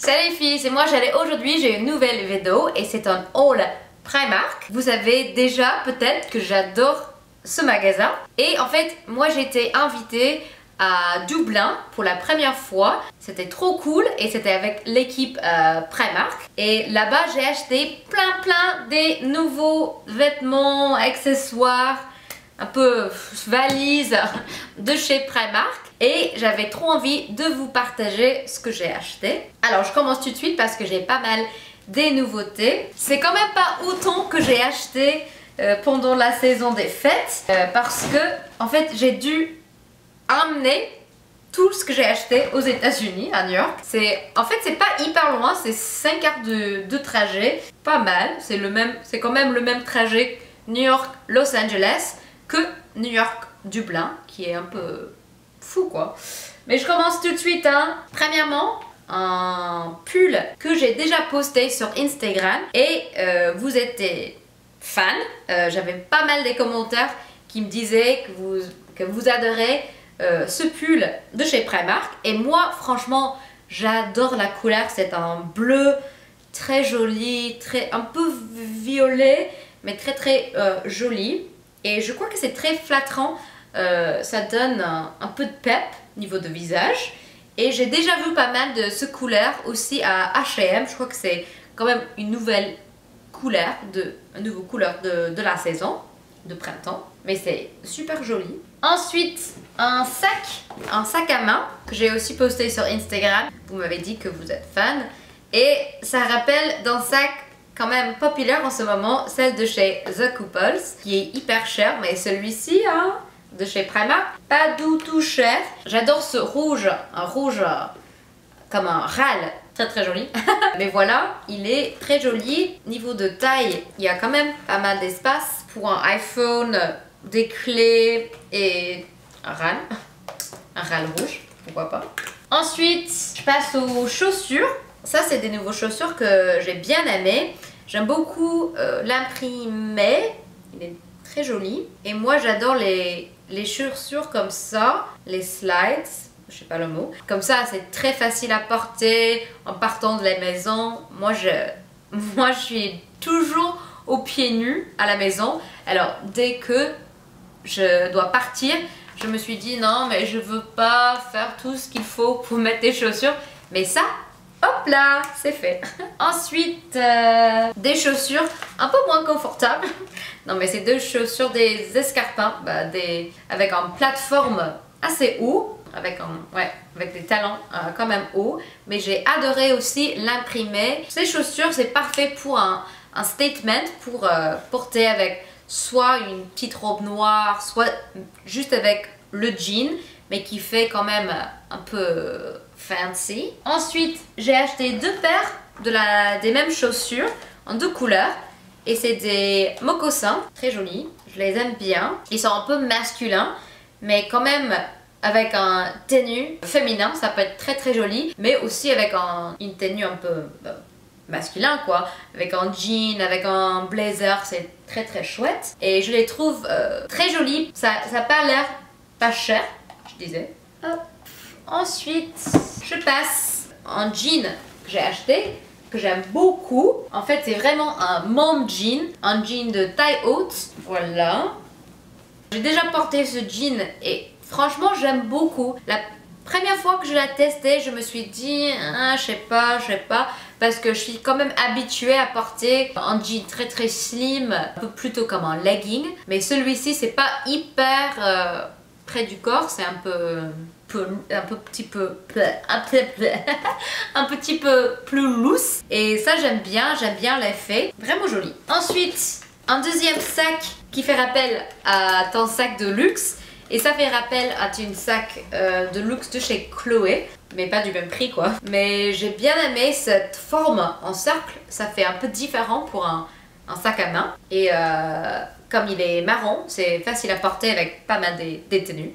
Salut les filles, c'est moi Jalais. Aujourd'hui j'ai une nouvelle vidéo et c'est un haul Primark. Vous savez déjà peut-être que j'adore ce magasin. Et en fait moi j'ai été invitée à Dublin pour la première fois. C'était trop cool et c'était avec l'équipe Primark. Et là-bas j'ai acheté plein des nouveaux vêtements, accessoires, un peu valises de chez Primark. Et j'avais trop envie de vous partager ce que j'ai acheté. Alors je commence tout de suite parce que j'ai pas mal des nouveautés. C'est quand même pas autant que j'ai acheté pendant la saison des fêtes. Parce que en fait j'ai dû amener tout ce que j'ai acheté aux États-Unis, à New York. En fait c'est pas hyper loin, c'est 5 heures de trajet. Pas mal, c'est quand même le même trajet New York-Los Angeles que New York-Dublin, qui est un peu fou quoi. Mais je commence tout de suite hein. Premièrement, un pull que j'ai déjà posté sur Instagram et vous êtes fans. J'avais pas mal des commentaires qui me disaient que vous adorez ce pull de chez Primark. Et moi franchement j'adore la couleur, c'est un bleu très joli, un peu violet mais très joli. Et je crois que c'est très flattrant. Ça donne un peu de pep niveau de visage. Et j'ai déjà vu pas mal de ce couleur aussi à H&M. Je crois que c'est quand même une nouvelle couleur, de la saison, de printemps. Mais c'est super joli. Ensuite, un sac à main que j'ai aussi posté sur Instagram. Vous m'avez dit que vous êtes fan. Et ça rappelle d'un sac quand même populaire en ce moment, celle de chez The Couples, qui est hyper cher. Mais celui-ci, hein, de chez Primark, pas du tout cher. J'adore ce rouge, un rouge comme un râle, très joli. Mais voilà, il est très joli. Niveau de taille, il y a quand même pas mal d'espace pour un iPhone, des clés et un râle rouge, pourquoi pas. Ensuite, je passe aux chaussures. Ça, c'est des nouveaux chaussures que j'ai bien aimé. J'aime beaucoup l'imprimé, il est très joli. Et moi, j'adore les chaussures comme ça, les slides, je sais pas le mot. Comme ça, c'est très facile à porter en partant de la maison. Moi, je suis toujours aux pieds nus à la maison. Alors, dès que je dois partir, je me suis dit non, mais je veux pas faire tout ce qu'il faut pour mettre des chaussures. Mais ça, hop là, c'est fait. Ensuite, des chaussures un peu moins confortables. Non mais c'est deux chaussures, des escarpins, avec une plateforme assez haut, avec des talons quand même hauts. Mais j'ai adoré aussi l'imprimer. Ces chaussures, c'est parfait pour un statement, pour porter avec soit une petite robe noire, soit juste avec le jean, mais qui fait quand même un peu fancy. Ensuite, j'ai acheté deux paires des mêmes chaussures en deux couleurs. Et c'est des mocassins, très jolis. Je les aime bien. Ils sont un peu masculins, mais quand même avec un tenue féminin, ça peut être très joli. Mais aussi avec une tenue un peu masculin quoi. Avec un jean, avec un blazer, c'est très chouette. Et je les trouve très jolis. Ça n'a pas l'air pas cher, je disais. Hop. Ensuite, je passe un jean que j'ai acheté, que j'aime beaucoup. En fait, c'est vraiment un mom jean, un jean de taille haute. Voilà. J'ai déjà porté ce jean et franchement, j'aime beaucoup. La première fois que je l'ai testé, je me suis dit, je sais pas, parce que je suis quand même habituée à porter un jean très slim, un peu plutôt comme un legging. Mais celui-ci, c'est pas hyper près du corps, c'est un petit peu plus loose. Et ça j'aime bien l'effet, vraiment joli. Ensuite, un deuxième sac qui fait rappel à ton sac de luxe. Et ça fait rappel à une sac de luxe de chez Chloé, mais pas du même prix quoi. Mais j'ai bien aimé cette forme en cercle, ça fait un peu différent pour un sac à main. Et comme il est marron, c'est facile à porter avec pas mal des tenues.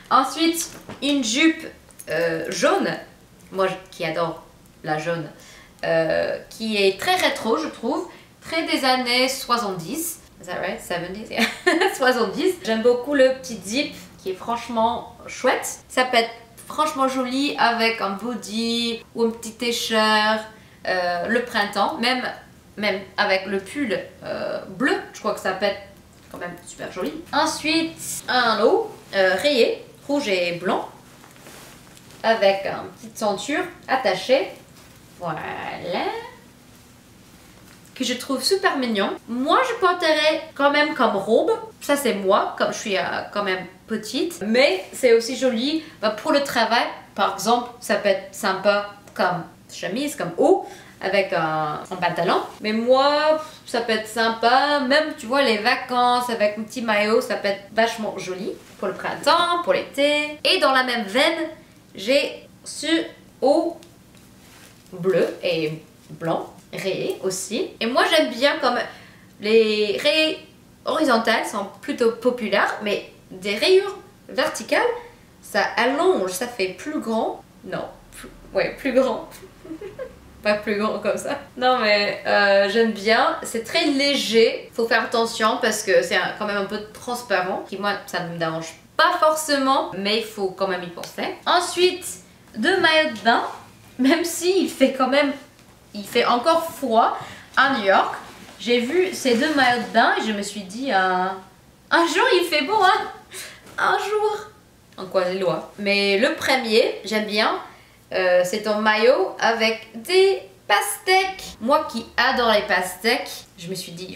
Ensuite, une jupe jaune, moi qui adore la jaune, qui est très rétro je trouve, très des années 70. Is that right? 70? Yeah. 70. J'aime beaucoup le petit zip qui est franchement chouette. Ça peut être franchement joli avec un body ou un petit t-shirt le printemps, même avec le pull bleu, je crois que ça peut être quand même super joli. Ensuite, un lot rayé, rouge et blanc, avec une petite ceinture attachée, voilà, que je trouve super mignon. Moi, je porterais quand même comme robe, ça c'est moi, comme je suis quand même petite, mais c'est aussi joli pour le travail, par exemple, ça peut être sympa comme chemise, comme haut, avec un pantalon. Mais moi, ça peut être sympa, même tu vois les vacances avec un petit maillot, ça peut être vachement joli pour le printemps, pour l'été. Et dans la même veine, j'ai ce haut bleu et blanc, rayé aussi. Et moi j'aime bien comme les rayés horizontales sont plutôt populaires, mais des rayures verticales, ça allonge, ça fait plus grand. Non, plus grand. Pas plus grand comme ça. Non mais j'aime bien, c'est très léger, faut faire attention parce que c'est quand même un peu transparent, qui moi ça ne me dérange pas forcément, mais il faut quand même y penser. Ensuite, 2 maillots de bain, même s'il fait quand même, il fait encore froid à New York. J'ai vu ces 2 maillots de bain et je me suis dit, un jour il fait beau, hein, un jour, en quoi les lois. Mais le premier, j'aime bien. C'est un maillot avec des pastèques. Moi qui adore les pastèques, je me suis dit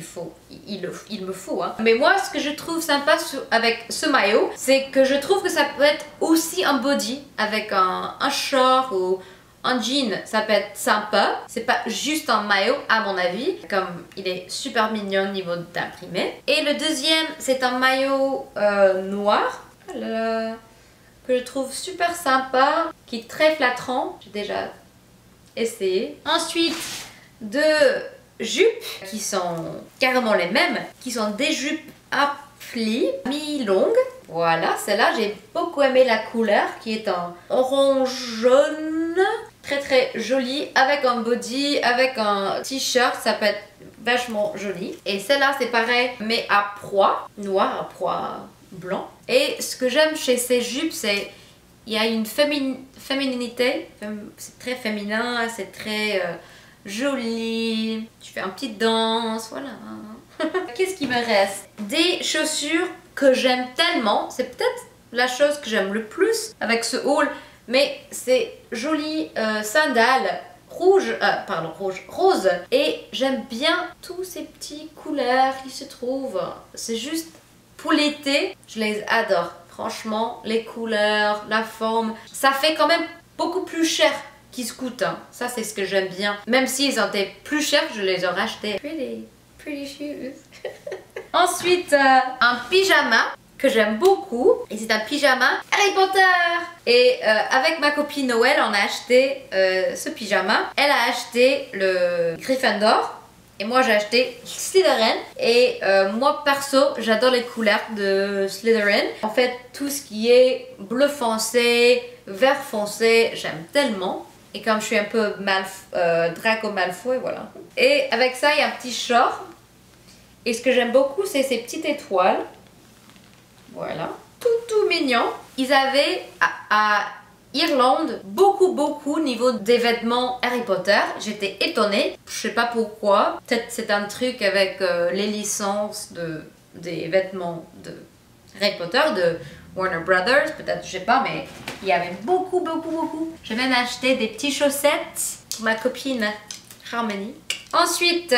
il me faut. Hein. Mais moi ce que je trouve sympa avec ce maillot, c'est que je trouve que ça peut être aussi un body avec un short ou un jean, ça peut être sympa. C'est pas juste un maillot à mon avis, comme il est super mignon au niveau d'imprimé. Et le deuxième, c'est un maillot noir. Oh là là, que je trouve super sympa, qui est très flattrant. J'ai déjà essayé. Ensuite, 2 jupes qui sont carrément les mêmes, qui sont des jupes à plis mi-longues. Voilà, celle-là, j'ai beaucoup aimé la couleur qui est en orange jaune, très très jolie, avec un body, avec un t-shirt, ça peut être vachement joli. Et celle-là, c'est pareil, mais à proie, noir à proie blanc. Et ce que j'aime chez ces jupes, c'est il y a une féminité, c'est très féminin, c'est très joli. Tu fais une petite danse, voilà. Qu'est-ce qui me reste? Des chaussures que j'aime tellement, c'est peut-être la chose que j'aime le plus avec ce haul, mais c'est joli sandales rose, et j'aime bien tous ces petits couleurs qui se trouvent. C'est juste pour l'été, je les adore. Franchement, les couleurs, la forme, ça fait quand même beaucoup plus cher qu'ils se coûtent. Hein. Ça, c'est ce que j'aime bien. Même s'ils ont été plus chers, je les aurais achetés. Pretty shoes. Ensuite, un pyjama que j'aime beaucoup. Et c'est un pyjama Harry Potter. Et avec ma copine Noël, on a acheté ce pyjama. Elle a acheté le Gryffondor. Et moi j'ai acheté Slytherin. Et moi perso, j'adore les couleurs de Slytherin. En fait, tout ce qui est bleu foncé, vert foncé, j'aime tellement. Et comme je suis un peu Draco Malfoy, voilà. Et avec ça, il y a un petit short. Et ce que j'aime beaucoup, c'est ces petites étoiles. Voilà. Tout mignon. Ils avaient à Irlande beaucoup niveau des vêtements Harry Potter. J'étais étonnée. Je sais pas pourquoi. Peut-être c'est un truc avec les licences des vêtements de Harry Potter, de Warner Brothers. Peut-être, je sais pas, mais il y avait beaucoup. J'ai même acheté des petites chaussettes pour ma copine Harmony. Ensuite,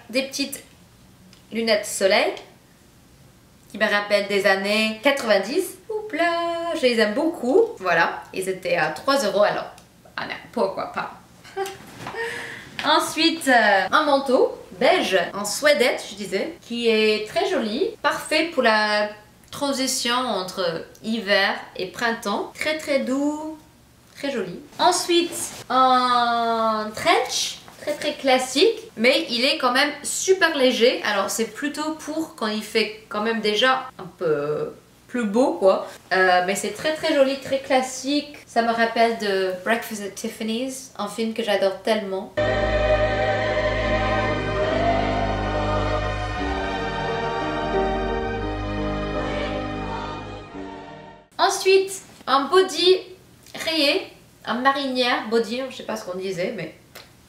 des petites lunettes soleil qui me rappellent des années 90. Oups là, je les aime beaucoup. Voilà, ils étaient à 3 € alors. Ah non, pourquoi pas. Ensuite, un manteau beige en suédette, je disais, qui est très joli, parfait pour la transition entre hiver et printemps. Très doux, très joli. Ensuite, un trench. Très classique, mais il est quand même super léger. Alors c'est plutôt pour quand il fait quand même déjà un peu plus beau quoi. Mais c'est très joli, très classique. Ça me rappelle de Breakfast at Tiffany's, un film que j'adore tellement. Ensuite, un body créé un marinière body, je sais pas ce qu'on disait, mais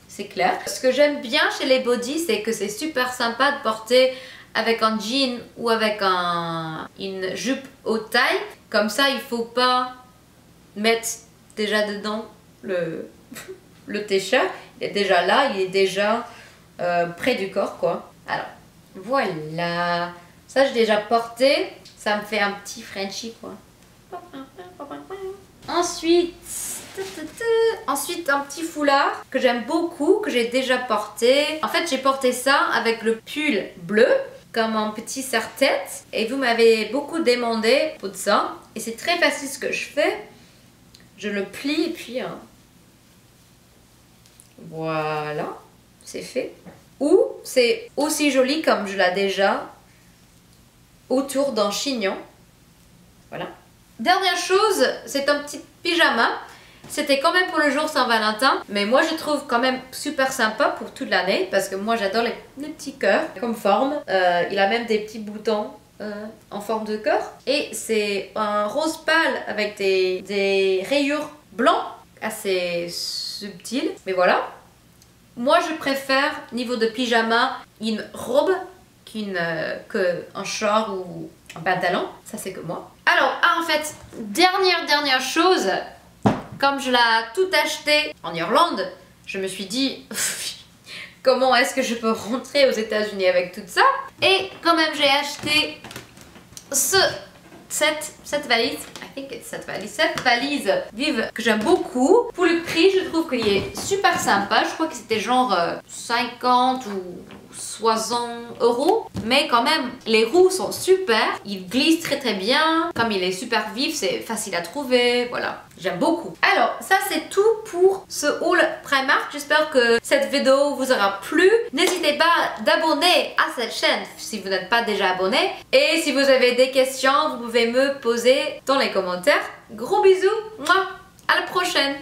c'est clair. Ce que j'aime bien chez les bodys, c'est que c'est super sympa de porter avec un jean ou avec une jupe haute taille. Comme ça, il faut pas mettre déjà dedans le t-shirt. Il est déjà là, il est déjà près du corps, quoi. Alors, voilà. Ça, j'ai déjà porté. Ça me fait un petit Frenchie, quoi. Ensuite, un petit foulard que j'aime beaucoup, que j'ai déjà porté. En fait, j'ai porté ça avec le pull bleu, comme un petit serre-tête. Et vous m'avez beaucoup demandé pour ça. Et c'est très facile ce que je fais. Je le plie et puis... voilà, c'est fait. Ou c'est aussi joli comme je l'ai déjà autour d'un chignon. Voilà. Dernière chose, c'est un petit pyjama. C'était quand même pour le jour Saint-Valentin, mais moi je trouve quand même super sympa pour toute l'année parce que moi j'adore les petits cœurs comme forme. Il a même des petits boutons en forme de cœur. Et c'est un rose pâle avec des rayures blancs assez subtiles. Mais voilà. Moi je préfère, niveau de pyjama, une robe qu'un short ou un pantalon. Ça c'est que moi. Alors, en fait, dernière chose, comme je l'ai tout acheté en Irlande, je me suis dit, comment est-ce que je peux rentrer aux États-Unis avec tout ça? Et quand même, j'ai acheté cette valise, cette valise vive que j'aime beaucoup. Pour le prix, je trouve qu'il est super sympa. Je crois que c'était genre 50 ou 60 €. Mais quand même, les roues sont super. Il glisse très bien. Comme il est super vif, c'est facile à trouver. Voilà, j'aime beaucoup. Alors, ça c'est tout pour ce haul Primark. J'espère que cette vidéo vous aura plu. N'hésitez pas d'abonner à cette chaîne si vous n'êtes pas déjà abonné. Et si vous avez des questions, vous pouvez me poser dans les commentaires. Gros bisous, moi, à la prochaine.